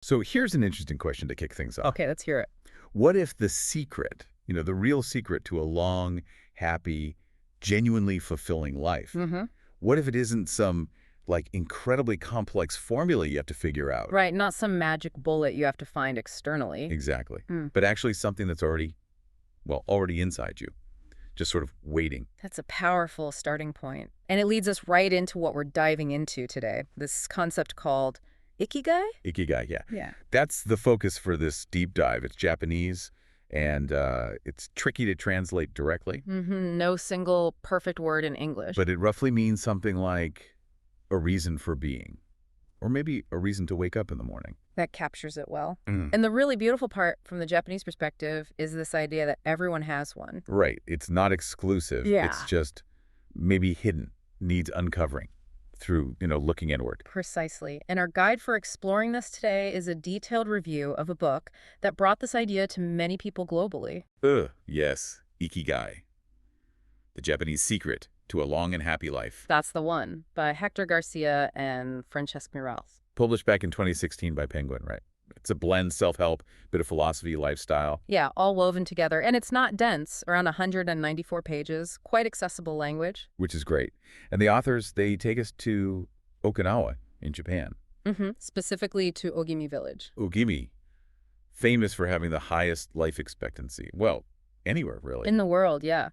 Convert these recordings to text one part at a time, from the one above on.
So here's an interesting question to kick things off. Okay, let's hear it. What if the secret, the real secret to a long, happy, genuinely fulfilling life, Mm-hmm. what if it isn't some, like, incredibly complex formula you have to figure out? Right, not some magic bullet you have to find externally. Exactly. Hmm. But actually something that's already inside you, just sort of waiting. That's a powerful starting point. And it leads us right into what we're diving into today, this concept called Ikigai? Ikigai, yeah. Yeah. That's the focus for this deep dive. It's Japanese, and it's tricky to translate directly. Mm-hmm. No single perfect word in English. But it roughly means something like a reason for being, or maybe a reason to wake up in the morning. That captures it well. Mm. And the really beautiful part from the Japanese perspective is this idea that everyone has one. Right. It's not exclusive. Yeah. It's just maybe hidden, needs uncovering through, looking inward. Precisely. And our guide for exploring this today is a detailed review of a book that brought this idea to many people globally. Yes, Ikigai. The Japanese secret to a long and happy life. That's the one, by Héctor García and Francesc Miralles. Published back in 2016 by Penguin, right? It's a blend, self-help, bit of philosophy, lifestyle. Yeah, all woven together. And it's not dense, around 194 pages, quite accessible language. Which is great. And the authors, they take us to Okinawa in Japan. Mm-hmm. Specifically to Ogimi Village. Ogimi, famous for having the highest life expectancy. Well, anywhere, really. In the world, yeah.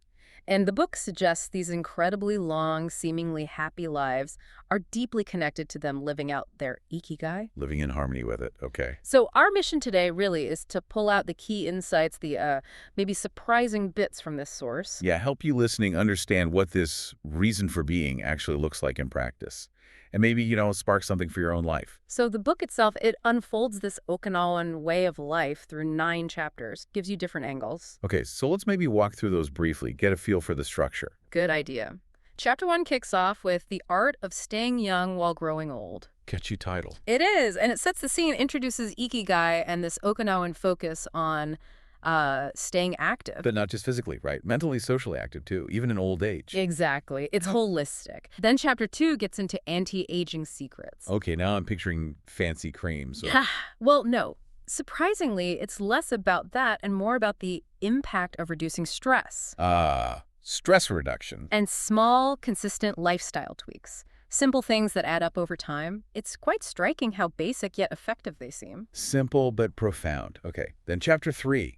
And the book suggests these incredibly long, seemingly happy lives are deeply connected to them living out their Ikigai. Living in harmony with it, okay. So our mission today really is to pull out the key insights, the maybe surprising bits from this source. Yeah, help you listening understand what this reason for being actually looks like in practice. And maybe, spark something for your own life. So the book itself, it unfolds this Okinawan way of life through 9 chapters, gives you different angles. Okay, so let's maybe walk through those briefly, get a feel for the structure. Good idea. Chapter 1 kicks off with the art of staying young while growing old. Catchy title. It is, and it sets the scene, introduces Ikigai and this Okinawan focus on staying active. But not just physically, right? Mentally, socially active, too, even in old age. Exactly. It's holistic. Then chapter 2 gets into anti-aging secrets. Okay, now I'm picturing fancy creams. Well, no. Surprisingly, it's less about that and more about the impact of reducing stress. Stress reduction. And small, consistent lifestyle tweaks. Simple things that add up over time. It's quite striking how basic yet effective they seem. Simple but profound. Okay, then chapter 3.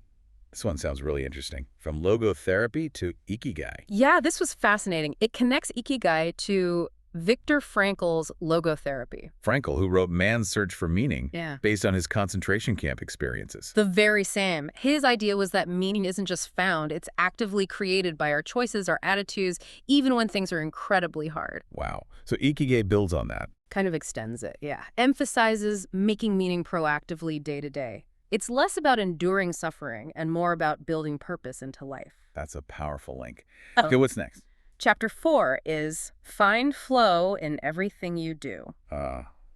This one sounds really interesting. From logotherapy to Ikigai. Yeah, this was fascinating. It connects Ikigai to Viktor Frankl's logotherapy. Frankl, who wrote Man's Search for Meaning, Yeah. based on his concentration camp experiences. The very same. His idea was that meaning isn't just found, it's actively created by our choices, our attitudes, even when things are incredibly hard. Wow. So Ikigai builds on that. Kind of extends it, yeah. Emphasizes making meaning proactively day to day. It's less about enduring suffering and more about building purpose into life. That's a powerful link. Oh. Okay, what's next? Chapter 4 is find flow in everything you do.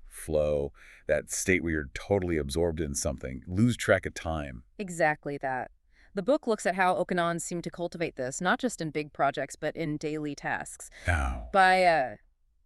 Flow, that state where you're totally absorbed in something, lose track of time. Exactly that. The book looks at how Okinawans seem to cultivate this, not just in big projects, but in daily tasks. Oh. By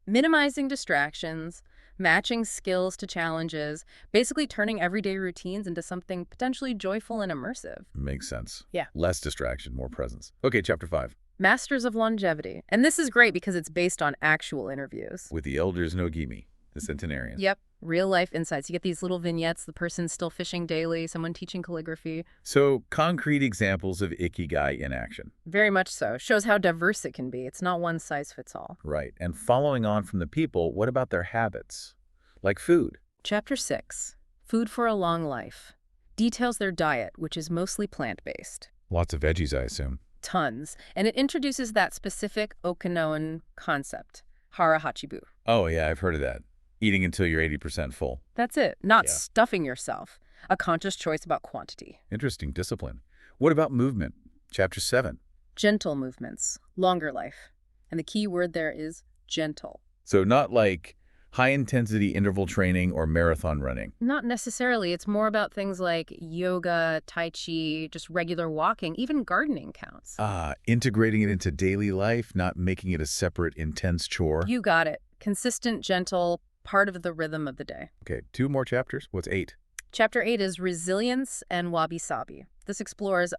minimizing distractions, matching skills to challenges, basically turning everyday routines into something potentially joyful and immersive. Makes sense. Yeah. Less distraction, more presence. Okay, chapter 5. Masters of Longevity. And this is great because it's based on actual interviews. With the elders in Ogimi, the centenarian. Yep. Real-life insights. You get these little vignettes, the person still fishing daily, someone teaching calligraphy. So, concrete examples of Ikigai in action. Very much so. Shows how diverse it can be. It's not one size fits all. Right. And following on from the people, what about their habits? Like food. Chapter 6. Food for a Long Life. Details their diet, which is mostly plant-based. Lots of veggies, I assume. Tons. And it introduces that specific Okinawan concept, hara hachibu. Oh, yeah, I've heard of that. Eating until you're 80% full. That's it. Not Yeah. stuffing yourself. A conscious choice about quantity. Interesting discipline. What about movement? Chapter 7. Gentle movements. Longer life. And the key word there is gentle. So not like high-intensity interval training or marathon running. Not necessarily. It's more about things like yoga, tai chi, just regular walking, even gardening counts. Integrating it into daily life, not making it a separate, intense chore. You got it. Consistent, gentle, part of the rhythm of the day. Okay, 2 more chapters. What's 8? Chapter 8 is Resilience and Wabi-Sabi. This explores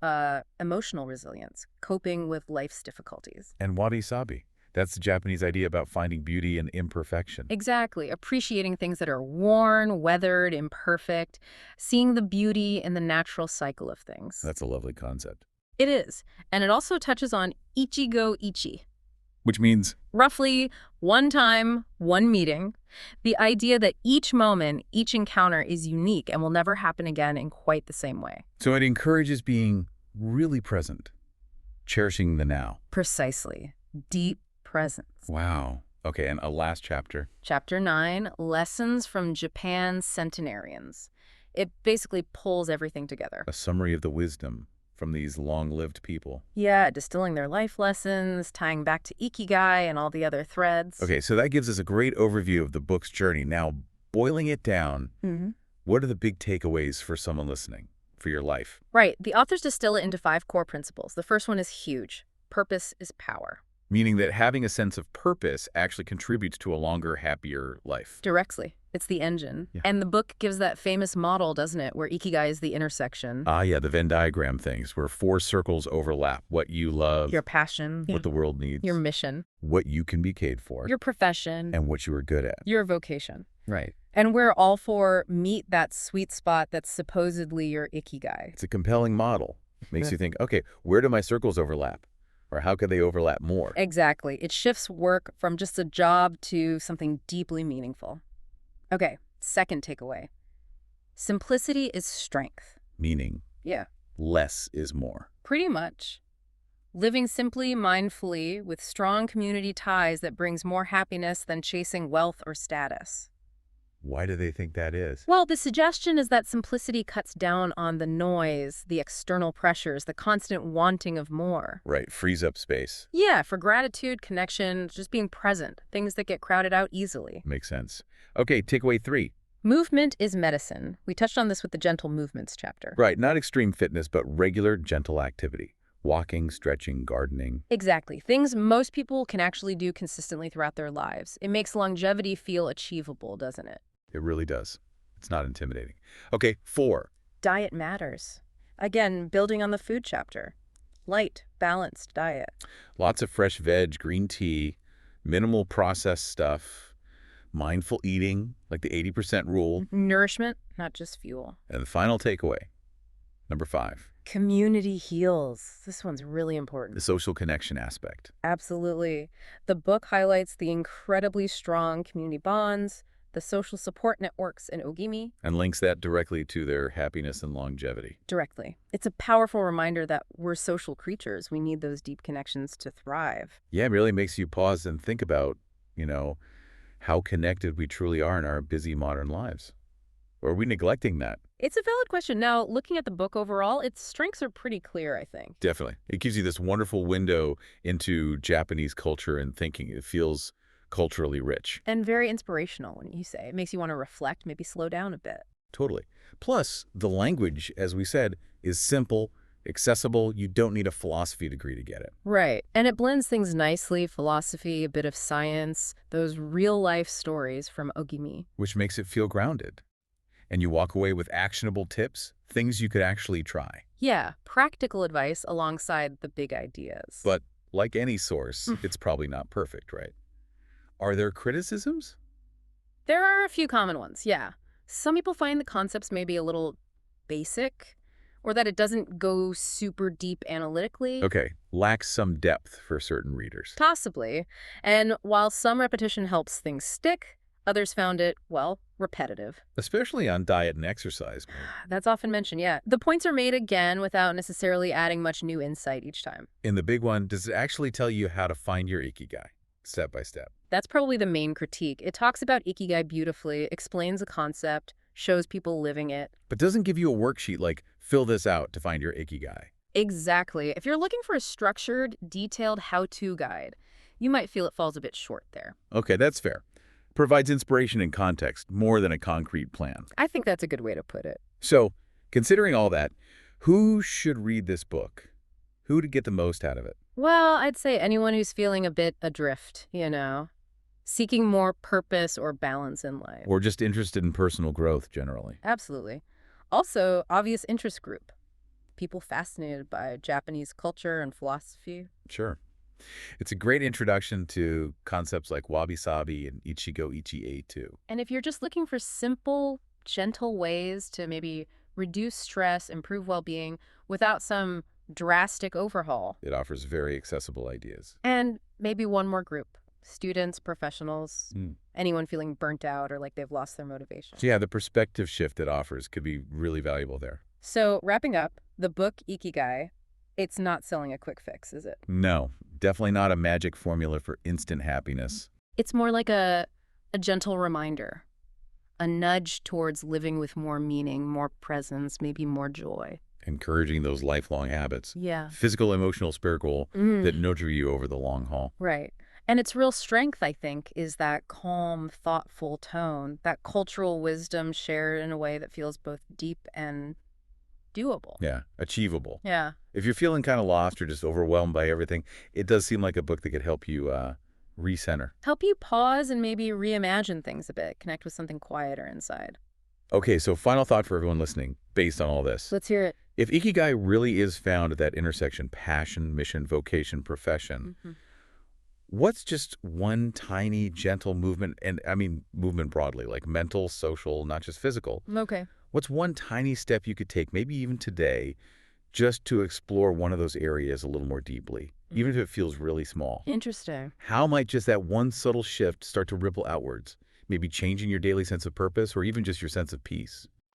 emotional resilience, coping with life's difficulties. And wabi-sabi. That's the Japanese idea about finding beauty in imperfection. Exactly. Appreciating things that are worn, weathered, imperfect, seeing the beauty in the natural cycle of things. That's a lovely concept. It is. And it also touches on ichigo ichi. Which means? Roughly one time, one meeting. The idea that each moment, each encounter is unique and will never happen again in quite the same way. So it encourages being really present, cherishing the now. Precisely. Deep presence. Wow. Okay, and a last chapter. Chapter 9, Lessons from Japan's Centenarians. It basically pulls everything together. A summary of the wisdom from these long-lived people. Yeah, distilling their life lessons, tying back to Ikigai and all the other threads. Okay, so that gives us a great overview of the book's journey. Now, boiling it down, what are the big takeaways for someone listening, for your life? Right. The authors distill it into 5 core principles. The first one is huge. Purpose is power. Meaning that having a sense of purpose actually contributes to a longer, happier life. Directly. It's the engine. Yeah. And the book gives that famous model, doesn't it, where Ikigai is the intersection. Ah, yeah, the Venn diagram things, where 4 circles overlap. What you love. Your passion. What the world needs. Your mission. What you can be paid for. Your profession. And what you are good at. Your vocation. Right. And where all 4 meet that sweet spot that's supposedly your Ikigai. It's a compelling model. Makes you think, okay, where do my circles overlap? Or how could they overlap more? Exactly. It shifts work from just a job to something deeply meaningful. Okay, second takeaway. Simplicity is strength. Meaning? Yeah. Less is more. Pretty much. Living simply, mindfully, with strong community ties that brings more happiness than chasing wealth or status. Why do they think that is? Well, the suggestion is that simplicity cuts down on the noise, the external pressures, the constant wanting of more. Right, frees up space. Yeah, for gratitude, connection, just being present, things that get crowded out easily. Makes sense. Okay, takeaway 3. Movement is medicine. We touched on this with the gentle movements chapter. Right, not extreme fitness, but regular, gentle activity. Walking, stretching, gardening. Exactly. Things most people can actually do consistently throughout their lives. It makes longevity feel achievable, doesn't it? It really does. It's not intimidating. Okay, 4. Diet matters. Again, building on the food chapter. Light, balanced diet. Lots of fresh veg, green tea, minimal processed stuff, mindful eating, like the 80% rule. Nourishment, not just fuel. And the final takeaway, number 5. Community heals. This one's really important. The social connection aspect. Absolutely. The book highlights the incredibly strong community bonds, the social support networks in Ogimi. And links that directly to their happiness and longevity. Directly. It's a powerful reminder that we're social creatures. We need those deep connections to thrive. Yeah, it really makes you pause and think about, how connected we truly are in our busy modern lives. Or are we neglecting that? It's a valid question. Now, looking at the book overall, its strengths are pretty clear, I think. Definitely. It gives you this wonderful window into Japanese culture and thinking. It feels culturally rich. And very inspirational, when you say. It makes you want to reflect, maybe slow down a bit. Totally. Plus, the language, as we said, is simple, accessible. You don't need a philosophy degree to get it. Right. And it blends things nicely, philosophy, a bit of science, those real-life stories from Ogimi. Which makes it feel grounded. And you walk away with actionable tips, things you could actually try. Yeah, practical advice alongside the big ideas. But like any source, it's probably not perfect, right? Are there criticisms? There are a few common ones, yeah. Some people find the concepts maybe a little basic, or that it doesn't go super deep analytically. Okay, lacks some depth for certain readers. Possibly. And while some repetition helps things stick, others found it, well, repetitive. Especially on diet and exercise. That's often mentioned, yeah. The points are made again without necessarily adding much new insight each time. In the big one, does it actually tell you how to find your Ikigai, step by step? That's probably the main critique. It talks about Ikigai beautifully, explains the concept, shows people living it. But doesn't give you a worksheet like, fill this out to find your Ikigai. Exactly. If you're looking for a structured, detailed how-to guide, you might feel it falls a bit short there. Okay, that's fair. Provides inspiration and context more than a concrete plan. I think that's a good way to put it. So, considering all that, who should read this book? Who would get the most out of it? Well, I'd say anyone who's feeling a bit adrift, seeking more purpose or balance in life. Or just interested in personal growth generally? Absolutely. Also, obvious interest group. People fascinated by Japanese culture and philosophy. Sure. It's a great introduction to concepts like wabi-sabi and ichigo ichi too. And if you're just looking for simple, gentle ways to maybe reduce stress, improve well-being without some drastic overhaul. It offers very accessible ideas. And maybe one more group. Students, professionals, Mm. anyone feeling burnt out or like they've lost their motivation. So yeah, the perspective shift it offers could be really valuable there. So wrapping up, the book Ikigai, it's not selling a quick fix, is it? No, definitely not a magic formula for instant happiness. It's more like a gentle reminder, a nudge towards living with more meaning, more presence, maybe more joy. Encouraging those lifelong habits. Yeah. Physical, emotional, spiritual, that nurture you over the long haul. Right. And its real strength, I think, is that calm, thoughtful tone, that cultural wisdom shared in a way that feels both deep and doable. Yeah, achievable. Yeah. If you're feeling kind of lost or just overwhelmed by everything, it does seem like a book that could help you recenter. Help you pause and maybe reimagine things a bit, connect with something quieter inside. Okay, so final thought for everyone listening, based on all this. Let's hear it. If Ikigai really is found at that intersection, passion, mission, vocation, profession, what's just one tiny, gentle movement, and I mean movement broadly, like mental, social, not just physical. Okay. What's one tiny step you could take, maybe even today, just to explore one of those areas a little more deeply, even if it feels really small? Interesting. How might just that one subtle shift start to ripple outwards, maybe changing your daily sense of purpose or even just your sense of peace?